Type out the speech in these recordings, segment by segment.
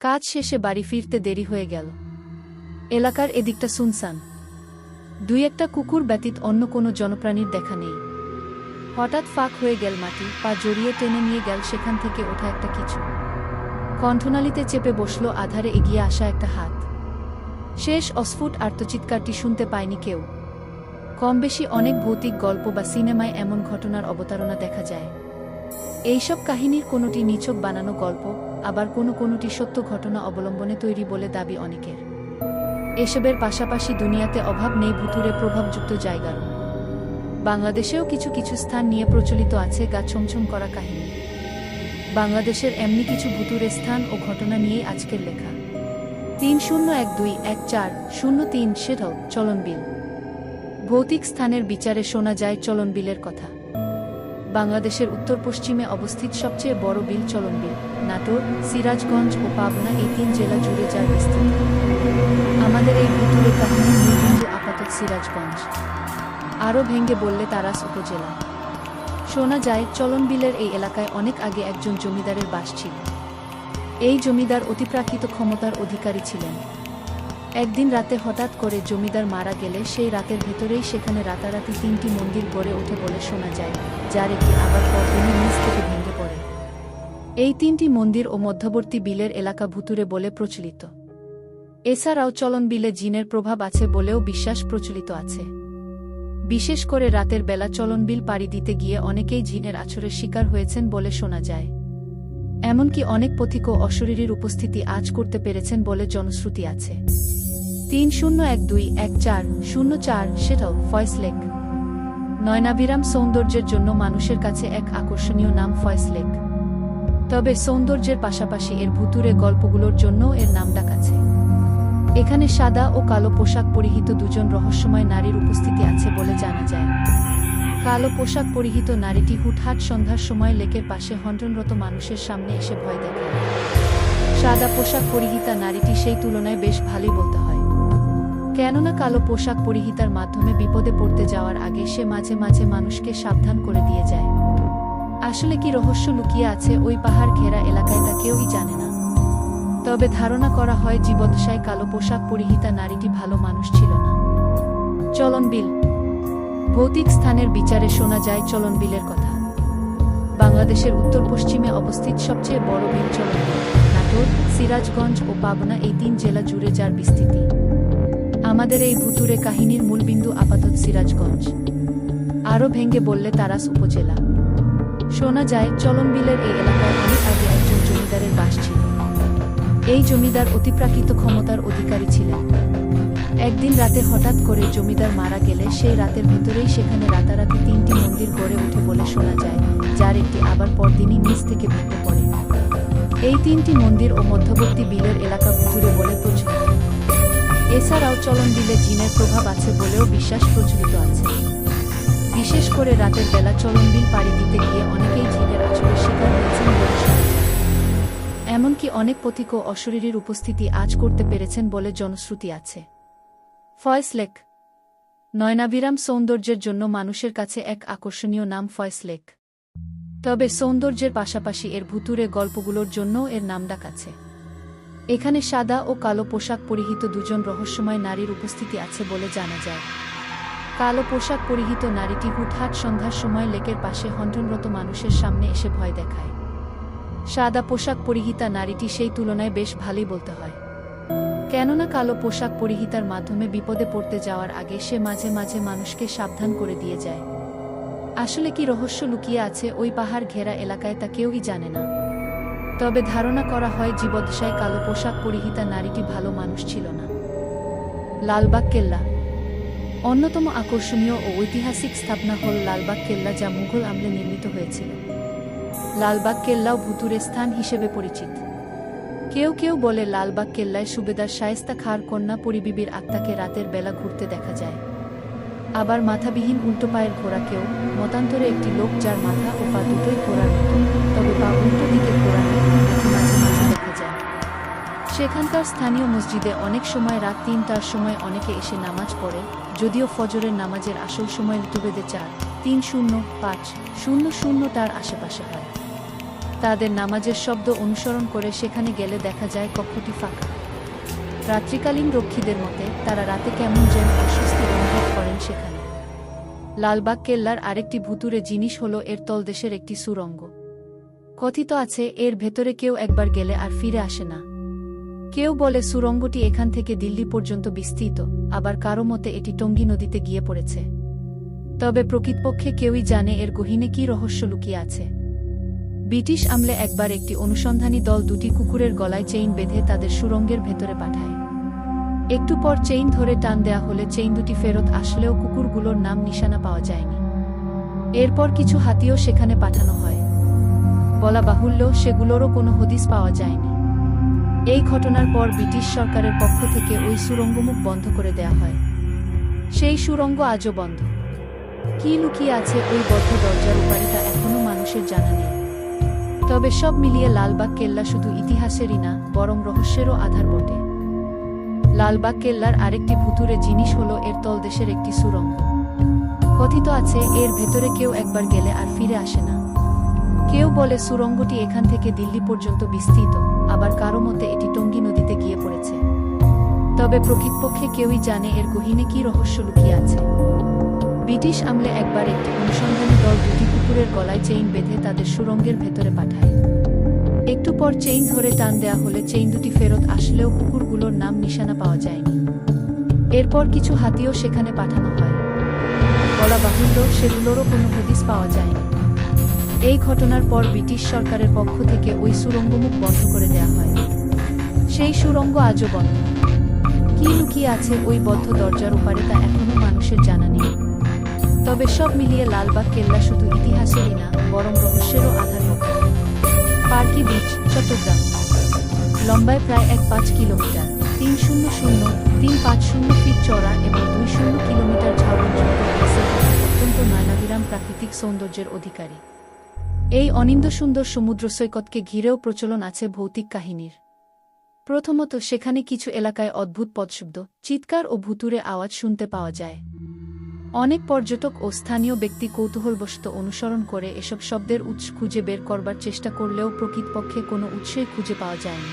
কাজ শেষে বাড়ি ফিরতে দেরি হয়ে গেল। এলাকার এদিকটা সুনসান, দুই একটা কুকুর ব্যতীত অন্য কোনো জনপ্রাণীর দেখা নেই। হঠাৎ ফাঁক হয়ে গেল মাটি, পা জড়িয়ে টেনে নিয়ে গেল সেখান থেকে ওঠা একটা কিছু। কণ্ঠনালীতে চেপে বসল আধারে এগিয়ে আসা একটা হাত। শেষ অস্ফুট আর্তচিৎকারটি শুনতে পায়নি কেউ। কমবেশি অনেক ভৌতিক গল্প বা সিনেমায় এমন ঘটনার অবতারণা দেখা যায়। এইসব কাহিনীর কোনোটি নিছক বানানো গল্প, আবার কোনোটি সত্য ঘটনা অবলম্বনে তৈরি বলে দাবি অনেকের। এসবের পাশাপাশি দুনিয়াতে অভাব নেই ভুতুড়ে প্রভাবযুক্ত জায়গারও। বাংলাদেশেও কিছু কিছু স্থান নিয়ে প্রচলিত আছে গা ছমছম করা কাহিনী। বাংলাদেশের এমনি কিছু ভুতুড়ে স্থান ও ঘটনা নিয়েই আজকের লেখা। ৩০১২১৪০৩ সেটাও চলনবিল। ভৌতিক স্থানের বিচারে শোনা যায় চলনবিলের কথা। বাংলাদেশের উত্তর পশ্চিমে অবস্থিত সবচেয়ে বড় বিল চলনবিল নাটোর, সিরাজগঞ্জ ও পাবনা এই ৩ জেলা জুড়ে যার বিস্তৃত। আমাদের এই ভুতুড়ে কাহিনীর মূলবিন্দু আপাতত সিরাজগঞ্জ, আরও ভেঙ্গে বললে তারাস উপজেলা। শোনা যায় চলনবিলের এই এলাকায় অনেক আগে একজন জমিদারের বাস ছিল। এই জমিদার অতিপ্রাকৃত ক্ষমতার অধিকারী ছিলেন। একদিন রাতে হঠাৎ করে জমিদার মারা গেলে সেই রাতের ভেতরেই সেখানে রাতারাতি ৩টি মন্দির গড়ে ওঠে বলে শোনা যায়, যার একটি আবার পরদিনই নিচ থেকে ভেঙে পড়ে। এই ৩টি মন্দির ও মধ্যবর্তী বিলের এলাকা ভুতুড়ে বলে প্রচলিত। এছাড়াও চলনবিলে জিনের প্রভাব আছে বলেও বিশ্বাস প্রচলিত আছে। বিশেষ করে রাতের বেলা চলনবিল পাড়ি দিতে গিয়ে অনেকেই জিনের আছরের শিকার হয়েছেন বলে শোনা যায়। এমনকি অনেক পথিক ও অশরীরীর উপস্থিতি আঁচ করতে পেরেছেন বলে জনশ্রুতি আছে। ৩০১২১৪০৪ সেটাও ফয়েস লেক। নয়নাভিরাম সৌন্দর্যের জন্য মানুষের কাছে এক আকর্ষণীয় নাম ফয়েস লেক। তবে সৌন্দর্যের পাশাপাশি এর ভুতুড়ে গল্পগুলোর জন্য এর নামডাক আছে। এখানে সাদা ও কালো পোশাক পরিহিত দুজন রহস্যময় নারীর উপস্থিতি আছে বলে জানা যায়। কালো পোশাক পরিহিত নারীটি হুটহাট সন্ধ্যার সময় লেকের পাশে হন্টনরত মানুষের সামনে এসে ভয় দেখায়। সাদা পোশাক পরিহিতা নারীটি সেই তুলনায় বেশ ভালোই বলতে হয়, কেননা কালো পোশাক পরিহিতার মাধ্যমে বিপদে পড়তে যাওয়ার আগে সে মাঝে মাঝে মানুষকে সাবধান করে দিয়ে যায়। আসলে কি রহস্য লুকিয়ে আছে ওই পাহাড় ঘেরা এলাকায় তা কেউই জানে না। তবে ধারণা করা হয় জীবদ্দশায় কালো পোশাক পরিহিতা নারীটি ভালো মানুষ ছিল না। চলনবিল ভৌতিক স্থানের বিচারে শোনা যায় চলনবিলের কথা। বাংলাদেশের উত্তর পশ্চিমে অবস্থিত সবচেয়ে বড় বিল চলনবিল নাটোর, সিরাজগঞ্জ ও পাবনা এই ৩ জেলা জুড়ে যার বিস্তৃতি। আমাদের এই ভুতুড়ে কাহিনীর মূলবিন্দু আপাতত সিরাজগঞ্জ, আরও ভেঙ্গে বললে তারাস উপজেলা। শোনা যায় চলনবিলের এই এলাকায় অনেক আগে একজন জমিদারের বাস ছিল। এই জমিদার অতিপ্রাকৃত ক্ষমতার অধিকারী ছিলেন। একদিন রাতে হঠাৎ করে জমিদার মারা গেলে সেই রাতের ভেতরেই সেখানে রাতারাতি ৩টি মন্দির গড়ে ওঠে বলে শোনা যায়, যার একটি আবার পরদিনই নিচ থেকে ভেঙে পড়ে। এই ৩টি মন্দির ও মধ্যবর্তী বিলের এলাকা ভুতুড়ে বলে প্রচলিত। এছাড়াও চলনবিলে জিনের প্রভাব আছে বলেও বিশ্বাস প্রচলিত আছে। বিশেষ করে রাতের বেলা চলনবিল পাড়ি দিতে গিয়ে অনেকেই জিনের আছরের শিকার হয়েছেন বলে শোনা যায়। এমনকি অনেক পথিক ও অশরীরীর উপস্থিতি আঁচ করতে পেরেছেন বলে জনশ্রুতি আছে। ফয়েস লেক নয়নাভিরাম সৌন্দর্যের জন্য মানুষের কাছে এক আকর্ষণীয় নাম ফয়েস লেক। তবে সৌন্দর্যের পাশাপাশি এর ভুতুড়ে গল্পগুলোর জন্যও এর নামডাক আছে। এখানে সাদা ও কালো পোশাক পরিহিত দুজন রহস্যময় নারীর উপস্থিতি আছে বলে জানা যায়। কালো পোশাক পরিহিত নারীটি হুটহাট সন্ধ্যার সময় লেকের পাশে হন্টনরত মানুষের সামনে এসে ভয় দেখায়। সাদা পোশাক পরিহিতা নারীটি সেই তুলনায় বেশ ভালোই বলতে হয়, কেননা কালো পোশাক পরিহিতার মাধ্যমে বিপদে পড়তে যাওয়ার আগে সে মাঝে মাঝে মানুষকে সাবধান করে দিয়ে যায়। আসলে কি রহস্য লুকিয়ে আছে ওই পাহাড় ঘেরা এলাকায় তা কেউই জানে না। তবে ধারণা করা হয় জীবদ্দশায় কালো পোশাক পরিহিতা নারীটি ভালো মানুষ ছিল না। লালবাগ কেল্লা অন্যতম আকর্ষণীয় ও ঐতিহাসিক স্থাপনা হল লালবাগ কেল্লা, যা মুঘল আমলে নির্মিত হয়েছিল। লালবাগ কেল্লাও ভুতুড়ে স্থান হিসেবে পরিচিত। কেউ কেউ বলে লালবাগ কেল্লায় সুবেদার শায়েস্তা খাঁর কন্যা পরিবিবির আত্মাকে রাতের বেলা ঘুরতে দেখা যায়। আবার মাথাবিহীন উল্টো পায়ের ঘোড়াকেও, মতান্তরে একটি লোক যার মাথা ও পা দুটোই ঘোড়ার মতো, তবে পা উল্টো দিকে ঘোরানো মাঝে মাঝে দেখা যায়। সেখানকার স্থানীয় মসজিদে অনেক সময় রাত ৩টার সময় অনেকে এসে নামাজ পড়ে, যদিও ফজরের নামাজের আসল সময় ঋতুভেদে ৪-৩-০-৫-০০ টার আশেপাশে হয়। তাদের নামাজের শব্দ অনুসরণ করে সেখানে গেলে দেখা যায় কক্ষটি ফাঁকা। রাত্রিকালীন রক্ষীদের মতে তারা রাতে কেমন যেন অস্বস্তি অনুভব করেন সেখানে। লালবাগ কেল্লার আরেকটি ভুতুড়ে জিনিস হলো এর তলদেশের একটি সুড়ঙ্গ। কথিত আছে এর ভেতরে কেউ একবার গেলে আর ফিরে আসে না। কেউ বলে সুড়ঙ্গটি এখান থেকে দিল্লি পর্যন্ত বিস্তৃত, আবার কারো মতে এটি টঙ্গী নদীতে গিয়ে পড়েছে। তবে প্রকৃতপক্ষে কেউই জানে এর গহীনে কী রহস্য লুকিয়ে আছে। ব্রিটিশ আমলে একবার একটি অনুসন্ধানী দল দুটি কুকুরের গলায় চেইন বেঁধে তাদের সুড়ঙ্গের ভেতরে পাঠায়। একটু পর চেইন ধরে টান দেয়া হলে চেইন দুটি ফেরত আসলেও কুকুরগুলোর নাম নিশানা পাওয়া যায়নি। এরপর কিছু হাতিও সেখানে পাঠানো হয়। বলা বাহুল্য সেগুলোরও কোনো হদিস পাওয়া যায়নি। এই ঘটনার পর ব্রিটিশ সরকারের পক্ষ থেকে ওই সুড়ঙ্গমুখ বন্ধ করে দেয়া হয়। সেই সুড়ঙ্গ আজও বন্ধ। কি লুকিয়ে আছে ওই বদ্ধ দরজার উপারে তা এখনও মানুষের জানা নেই। তবে সব মিলিয়ে লালবাগ কেল্লা শুধু ইতিহাসেরই না, বরং রহস্যেরও আধার বটে। লালবাগ কেল্লার আরেকটি ভুতুড়ে জিনিস হলো এর তলদেশের একটি সুড়ঙ্গ। কথিত আছে এর ভেতরে কেউ একবার গেলে আর ফিরে আসে না। কেউ বলে সুড়ঙ্গটি এখান থেকে দিল্লি পর্যন্ত বিস্তৃত, আবার কারো মতে এটি টঙ্গী নদীতে গিয়ে পড়েছে। তবে প্রকৃতপক্ষে কেউই জানে এর গহীনে কী রহস্য লুকিয়ে আছে। ব্রিটিশ আমলে একবার একটি অনুসন্ধানী দল দুটি কুকুরের গলায় চেইন বেঁধে তাদের সুড়ঙ্গের ভেতরে পাঠায়। একটু পর চেইন ধরে টান দেয়া হলে চেইন দুটি ফেরত আসলেও কুকুরগুলোর নাম নিশানা পাওয়া যায়নি। এরপর কিছু হাতিও সেখানে পাঠানো হয়। বলা বাহুল্য সেগুলোরও কোনো হদিস পাওয়া যায়নি। এই ঘটনার পর ব্রিটিশ সরকারের পক্ষ থেকে ওই সুড়ঙ্গমুখ বন্ধ করে দেয়া হয়। সেই সুড়ঙ্গ আজও বন্ধ। কি লুকিয়ে আছে ওই বদ্ধ দরজার উপারে তা এখনও মানুষের জানা নেই। তবে সব মিলিয়ে লালবাগ কেল্লা শুধু ইতিহাসেরই না, বরং রহস্যেরও আধার বটে। পার্কি বিচ, চট্টগ্রাম। লম্বায় প্রায় 1.5 কিলোমিটার, 300-350 ফিট চওড়া এবং 200 কিলোমিটার ঝাউবনযুক্ত অত্যন্ত নয়নাভিরাম প্রাকৃতিক সৌন্দর্যের অধিকারী। এই অনিন্দ সুন্দর সমুদ্র সৈকতকে ঘিরেও প্রচলন আছে ভৌতিক কাহিনীর। প্রথমত সেখানে কিছু এলাকায় অদ্ভুত পদশব্দ, চিৎকার ও ভুতুড়ে আওয়াজ শুনতে পাওয়া যায়। অনেক পর্যটক ও স্থানীয় ব্যক্তি কৌতূহলবশত অনুসরণ করে এসব শব্দের উৎস খুঁজে বের করবার চেষ্টা করলেও প্রকৃতপক্ষে কোনো উৎসই খুঁজে পাওয়া যায়নি।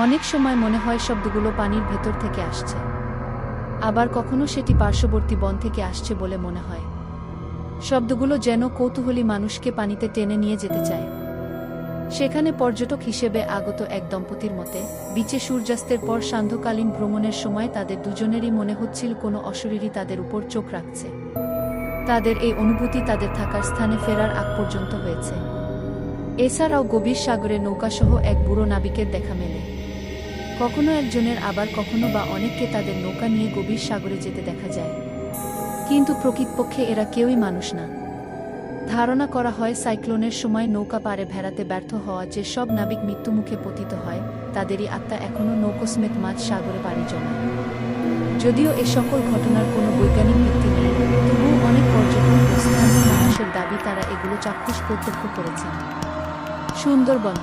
অনেক সময় মনে হয় শব্দগুলো পানির ভেতর থেকে আসছে, আবার কখনো সেটি পার্শ্ববর্তী বন থেকে আসছে বলে মনে হয়। শব্দগুলো যেন কৌতূহলী মানুষকে পানিতে টেনে নিয়ে যেতে চায়। সেখানে পর্যটক হিসেবে আগত এক দম্পতির মতে, বিচে সূর্যাস্তের পর সান্ধ্যকালীন ভ্রমণের সময় তাদের দুজনেরই মনে হচ্ছিল কোনো অশরীরী তাদের উপর চোখ রাখছে। তাদের এই অনুভূতি তাদের থাকার স্থানে ফেরার আগ পর্যন্ত হয়েছে। এছাড়াও গভীর সাগরে নৌকাসহ এক বুড়ো নাবিকের দেখা মেলে। কখনো একজনের, আবার কখনো বা অনেককে তাদের নৌকা নিয়ে গভীর সাগরে যেতে দেখা যায়। কিন্তু প্রকৃতপক্ষে এরা কেউই মানুষ না। ধারণা করা হয় সাইক্লোনের সময় নৌকা পারে ভেড়াতে ব্যর্থ হওয়া যে সব নাবিক মৃত্যুমুখে পতিত হয়, তাদেরই আত্মা এখনও নৌকোসমেত মাঝ সাগরে পাড়ি জমায়। যদিও এ সকল ঘটনার কোনো বৈজ্ঞানিক ভিত্তি নেই, তবুও অনেক পর্যটন ও স্থানীয় মানুষের দাবি তারা এগুলো চাক্ষুষ প্রত্যক্ষ করেছেন। সুন্দরবন।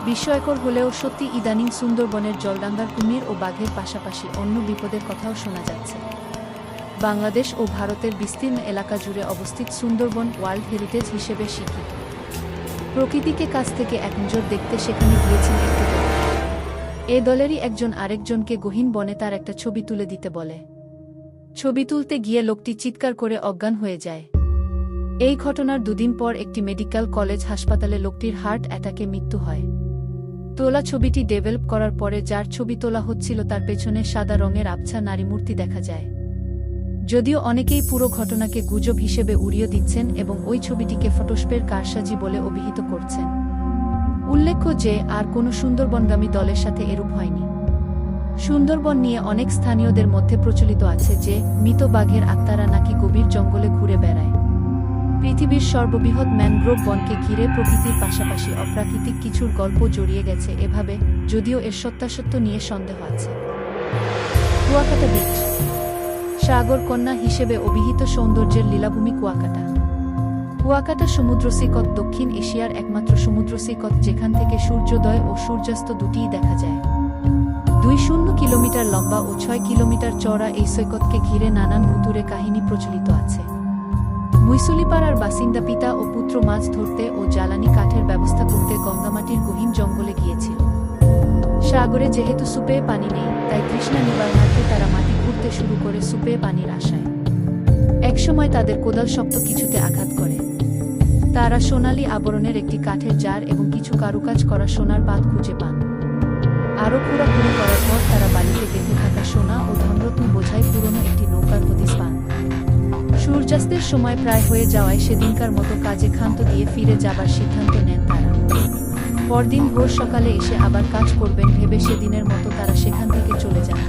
বিস্ময়কর হলেও সত্যি ইদানিং সুন্দরবনের জলডাঙ্গার কুমির ও বাঘের পাশাপাশি অন্য বিপদের কথাও শোনা যাচ্ছে। বাংলাদেশ ও ভারতের বিস্তীর্ণ এলাকা জুড়ে অবস্থিত সুন্দরবন ওয়ার্ল্ড হেরিটেজ হিসেবে স্বীকৃত। প্রকৃতিকে কাছ থেকে এক নজর দেখতে সেখানে গিয়েছেন একটি দল। এ দলেরই একজন আরেকজনকে গহীন বনে তার একটা ছবি তুলে দিতে বলে। ছবি তুলতে গিয়ে লোকটি চিৎকার করে অজ্ঞান হয়ে যায়। এই ঘটনার দুদিন পর একটি মেডিকেল কলেজ হাসপাতালে লোকটির হার্ট অ্যাটাকে মৃত্যু হয়। তোলা ছবিটি ডেভেলপ করার পরে যার ছবি তোলা হচ্ছিল তার পেছনে সাদা রঙের আবছা নারী মূর্তি দেখা যায়। যদিও অনেকেই পুরো ঘটনাকে গুজব হিসেবে উড়িয়ে দিচ্ছেন এবং ওই ছবিটিকে ফটোস্পের কারসাজি বলে অভিহিত করছেন। উল্লেখ্য যে আর কোনো সুন্দরবনগামী দলের সাথে এরূপ হয়নি। সুন্দরবন নিয়ে অনেক স্থানীয়দের মধ্যে প্রচলিত আছে যে মৃত বাঘের আত্মারা নাকি গভীর জঙ্গলে ঘুরে বেড়ায়। পৃথিবীর সর্ববৃহৎ ম্যানগ্রোভ বনকে ঘিরে প্রকৃতির পাশাপাশি অপ্রাকৃতিক কিছুর গল্প জড়িয়ে গেছে এভাবে, যদিও এর সত্যাসত্য নিয়ে সন্দেহ আছে। কুয়াকাটা বিচ। সাগর কন্যা হিসেবে অভিহিত সৌন্দর্যের লীলাভূমি কুয়াকাটা। কুয়াকাটা সমুদ্র সৈকত দক্ষিণ এশিয়ার একমাত্র সমুদ্র সৈকত যেখান থেকে সূর্যোদয় ও সূর্যাস্ত দুটিই দেখা যায়। 200 কিলোমিটার লম্বা ও 6 কিলোমিটার চওড়া এই সৈকতকে ঘিরে নানান ভুতুড়ে কাহিনী প্রচলিত আছে। মুইসুলিপাড়ার বাসিন্দা পিতা ও পুত্র মাছ ধরতে ও জ্বালানি কাঠের ব্যবস্থা করতে গঙ্গামাটির গহীন জঙ্গলে গিয়েছিল। সাগরে যেহেতু সুপেয় পানি নেই, তাই তৃষ্ণা নিবারণার্থে তারা মাটি খুঁড়তে শুরু করে সুপেয় পানির আশায়। একসময় তাদের কোদাল শক্ত কিছুতে আঘাত করে। তারা সোনালী আবরণের একটি কাঠের জার এবং কিছু কারুকাজ করা সোনার পাত খুঁজে পান। আরও খোঁড়াখুড়ি করার পর তারা বালিতে গেঁথে থাকা সোনা ও ধনরত্ন বোঝাই পুরনো একটি নৌকার হদিস পান। সূর্যাস্তের সময় প্রায় হয়ে যাওয়ায় সেদিনকার মতো কাজে ক্ষান্ত দিয়ে ফিরে যাবার সিদ্ধান্ত নেন তারা। পরদিন ভোর সকালে এসে আবার কাজ করবেন ভেবে সেদিনের মতো তারা সেখান থেকে চলে যান।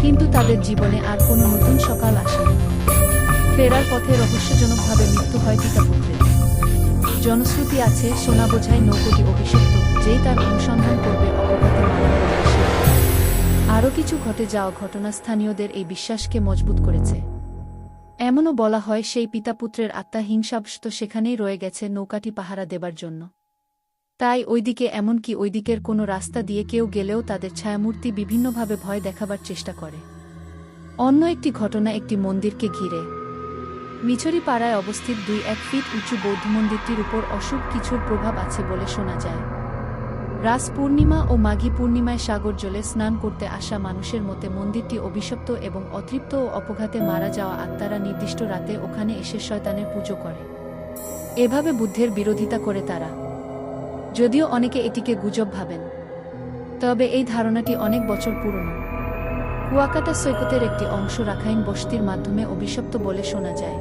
কিন্তু তাদের জীবনে আর কোনো নতুন সকাল আসেনি। ফেরার পথে রহস্যজনকভাবে মৃত্যু হয় পিতা পুত্রের। জনশ্রুতি আছে সোনা বোঝাই নৌকোটি অভিশপ্ত, যেই তার অনুসন্ধান করবে অপঘাতে মারা পড়বে সে। আরও কিছু ঘটে যাওয়া ঘটনা স্থানীয়দের এই বিশ্বাসকে মজবুত করেছে। এমনও বলা হয় সেই পিতা পুত্রের আত্মা হিংসাবশত সেখানেই রয়ে গেছে নৌকাটি পাহারা দেবার জন্য। তাই ওইদিকে এমনকি ওইদিকের কোনো রাস্তা দিয়ে কেউ গেলেও তাদের ছায়ামূর্তি বিভিন্নভাবে ভয় দেখাবার চেষ্টা করে। অন্য একটি ঘটনা একটি মন্দিরকে ঘিরে। মিছরি পাড়ায় অবস্থিত 2-1 ফিট উঁচু বৌদ্ধ মন্দিরটির উপর অশুভ কিছুর প্রভাব আছে বলে শোনা যায়। রাস পূর্ণিমা ও মাঘী পূর্ণিমায় সাগর জলে স্নান করতে আসা মানুষের মতে মন্দিরটি অভিশপ্ত এবং অতৃপ্ত ও অপঘাতে মারা যাওয়া আত্মারা নির্দিষ্ট রাতে ওখানে এসে শয়তানের পুজো করে। এভাবে বুদ্ধের বিরোধিতা করে তারা। যদিও অনেকে এটিকে গুজব ভাবেন, তবে এই ধারণাটি অনেক বছর পুরনো। কুয়াকাটা সৈকতের একটি অংশ রাখাইন বসতির মাধ্যমে অভিশপ্ত বলে শোনা যায়।